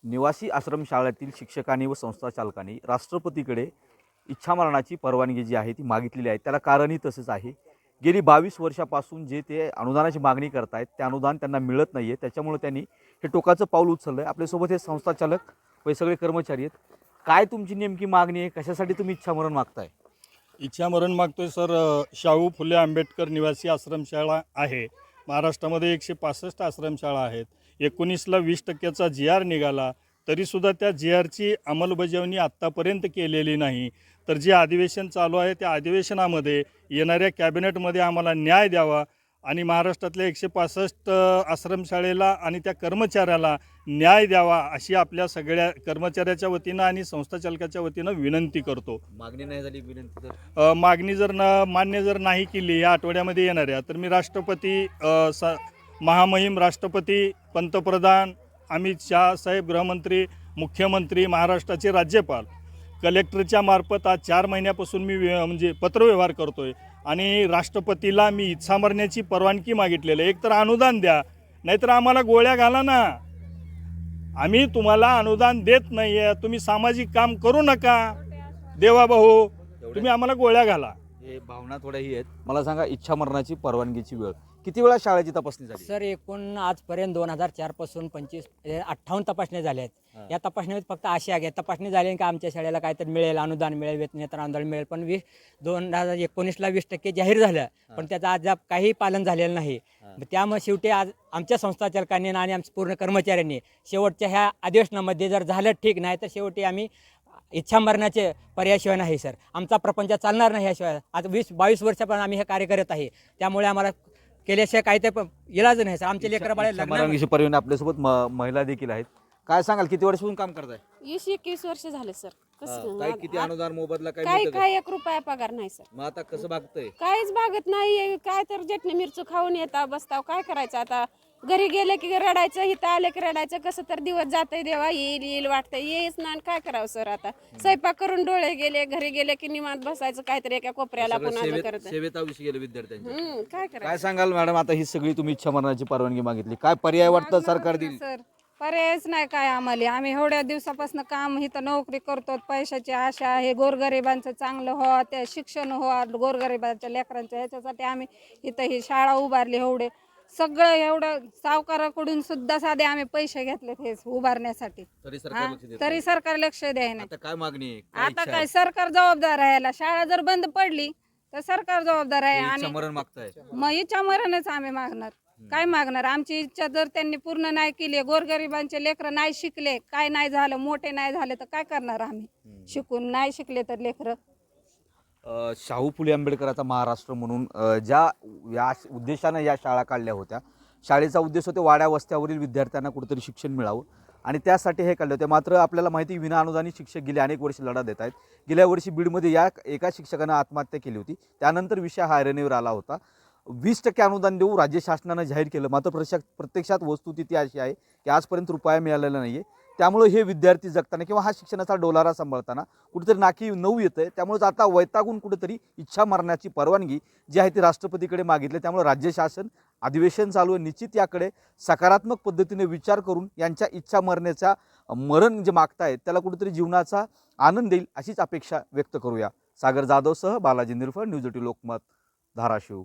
निवासी आश्रमशाळेतील शिक्षकांनी व संस्था चालकांनी राष्ट्रपतीकडे इच्छामरणाची परवानगी जी आहे ती मागितलेली आहे. त्याला कारणही तसंच आहे. गेली 22 वर्षापासून जे ते अनुदानाची मागणी करतायत ते अनुदान त्यांना मिळत नाही आहे. त्याच्यामुळे त्यांनी हे टोकाचं पाऊल उचललं आहे. आपल्यासोबत हे संस्था चालक व सगळे कर्मचारी आहेत. काय तुमची नेमकी मागणी आहे? कशासाठी तुम्ही इच्छामरण मागताय? इच्छामरण मागतोय सर. शाहू फुले आंबेडकर निवासी आश्रमशाळा आहे. महाराष्ट्रामध्ये 165 आश्रमशाळा आहेत. 19ला 20% GR निघाला, तरीसुद्धा त्या GRची अंमलबजावणी आत्तापर्यंत केलेली नाही. तर जे अधिवेशन चालू आहे त्या अधिवेशनामध्ये येणाऱ्या कॅबिनेटमध्ये आम्हाला न्याय द्यावा आणि महाराष्ट्रातल्या 165 आश्रमशाळेला आणि त्या कर्मचाऱ्याला न्याय द्यावा अशी आपल्या सगळ्या कर्मचाऱ्याच्या वतीनं आणि संस्था चालकाच्या वतीनं विनंती करतो. मागणी नाही झाली विनंती तर मागणी जर मान्य जर नाही केली या आठवड्यामध्ये येणाऱ्या, तर मी राष्ट्रपती महामहिम राष्ट्रपती, पंतप्रधान, अमित शाह साहेब, गृहमंत्री, मुख्यमंत्री, महाराष्ट्राचे राज्यपाल, कलेक्टरच्या मार्फत आज 4 महिन्यापासून मी म्हणजे पत्रव्यवहार करतोय आणि राष्ट्रपतीला मी इच्छा मरण्याची परवानगी मागितलेली आहे. एक तर अनुदान द्या, नाहीतर आम्हाला गोळ्या घाला ना. आम्ही तुम्हाला अनुदान देत नाही आहे, तुम्ही सामाजिक काम करू नका देवा भाऊ, तुम्ही आम्हाला गोळ्या घाला. हे भावना थोड्याही आहेत. मला सांगा, इच्छामरणाची परवानगीची वेळ किती वेळा शाळेची तपासणी झाली? सर, एकूण आजपर्यंत 2004 पासून 58 तपासण्या झाल्या आहेत. या तपासणीमध्ये फक्त अशी आहे तपासणी झाली की आमच्या शाळेला काहीतरी मिळेल, अनुदान मिळेल, वेतनेतर अनुदान मिळेल, पण 2019ला 20% जाहीर झालं, पण त्याचं अद्याप काही पालन झालेलं नाही. त्यामुळे शेवटी आज आमच्या संस्था चालकांनी आणि आमच्या पूर्ण कर्मचाऱ्यांनी शेवटच्या ह्या अधिवेशनामध्ये जर झालं ठीक, नाही तर शेवटी आम्ही इच्छा मरणाचे पर्यायशिवाय नाही सर. आमचा प्रपंच चालणार नाही याशिवाय. आज 22 वर्षापासून आम्ही हे कार्य करत आहे, त्यामुळे आम्हाला केल्याशिवाय काही ते इलाज नाही सर. आमचे लेकरं बाळे परवानगीची परवानगी आपल्यासोबत महिला देखील आहेत. काय सांगाल, किती वर्षापासून काम करताय? 20-21 वर्ष झाले सर. काय किती अनुदान मोबदला काय काय मिळतं का? काय 1 रुपया पगार नाही सर. मग आता कसं भागतंय? काहीच भागत नाही. काय तर चटणी मिरची खाऊन येता बसताव. काय करायचं आता? घरी गेले की रडायचं, इथं आले की रडायचं. कसं तर दिवस जातंय, देवा येईल येईल वाटतंय, येईच ना. काय करावं सर आता? स्वयंपाक करून डोळे गेले, घरी गेले की निवांत बसायचं काहीतरी एका कोपऱ्याला पुन्हा करत. सेवेत आयुष्य गेलं विद्यार्थ्यांचे. काय करायचं काय सांगाल मॅडम, आता ही सगळी तुम्ही इच्छामरणाची परवानगी मागितली, काय पर्याय वाटतं सरकार देईल? सर, पर्यायच नाही काय आम्हाला. आम्ही एवढ्या दिवसापासून काम इथं नोकरी करतो, पैशाची आशा आहे, गोरगरिबांचं चांगलं व्हावं, ते शिक्षण व्हावं गोरगरिबांच्या लेकरांच्या, ह्याच्यासाठी आम्ही इथं ही शाळा उभारली. एवढे सगळं एवढं सावकाराकडून सुद्धा साधे आम्ही पैसे घेतले हे उभारण्यासाठी, तरी सरकार लक्ष द्यायला. आता काय मागणी आहे? आता काय सरकार जबाबदार आहे याला. शाळा जर बंद पडली तर सरकार जबाबदार आहे. आणि इच्छामरण मागताय? मग इच्छा मरणच आम्ही मागणार. काय मागणार? आमची इच्छा जर त्यांनी पूर्ण नाही केली, गोरगरिबांचे लेकरं नाही शिकले, काय नाही झालं, मोठे नाही झाले, तर काय करणार आम्ही? शिकून नाही शिकले तर लेकरं. शाहू फुले आंबेडकरांचा महाराष्ट्र म्हणून या उद्देशानं या शाळा काढल्या होत्या. शाळेचा उद्देश होते वाड्या वस्त्यावरील विद्यार्थ्यांना कुठेतरी शिक्षण मिळावं आणि त्यासाठी हे काढले होते. मात्र आपल्याला माहिती, विना अनुदानित शिक्षक गेले अनेक वर्ष लढा देत आहेत. गेल्या वर्षी बीडमध्ये या एका शिक्षकानं आत्महत्या केली होती. त्यानंतर विषय हा ऐरणीवर आला होता. 20% अनुदान देऊ राज्य शासनानं जाहीर केलं, मात्र प्रत्यक्षात वस्तुस्थिती अशी आहे की आजपर्यंत रुपया मिळालेला नाही आहे. त्यामुळे हे विद्यार्थी जगताना किंवा हा शिक्षणाचा डोलारा सांभाळताना कुठेतरी नाकी नऊ येतं आहे. त्यामुळेच आता वैतागून कुठेतरी इच्छा मरण्याची परवानगी जी आहे ती राष्ट्रपतीकडे मागितली. त्यामुळे राज्य शासन अधिवेशन चालू आहे, निश्चित याकडे सकारात्मक पद्धतीने विचार करून यांच्या इच्छा मरण्याचा मरण जे मागतायत त्याला कुठेतरी जीवनाचा आनंद देईल अशीच अपेक्षा व्यक्त करूया. सागर जाधवसह बालाजी निरफळ, न्यूज 18 लोकमत, धाराशिव.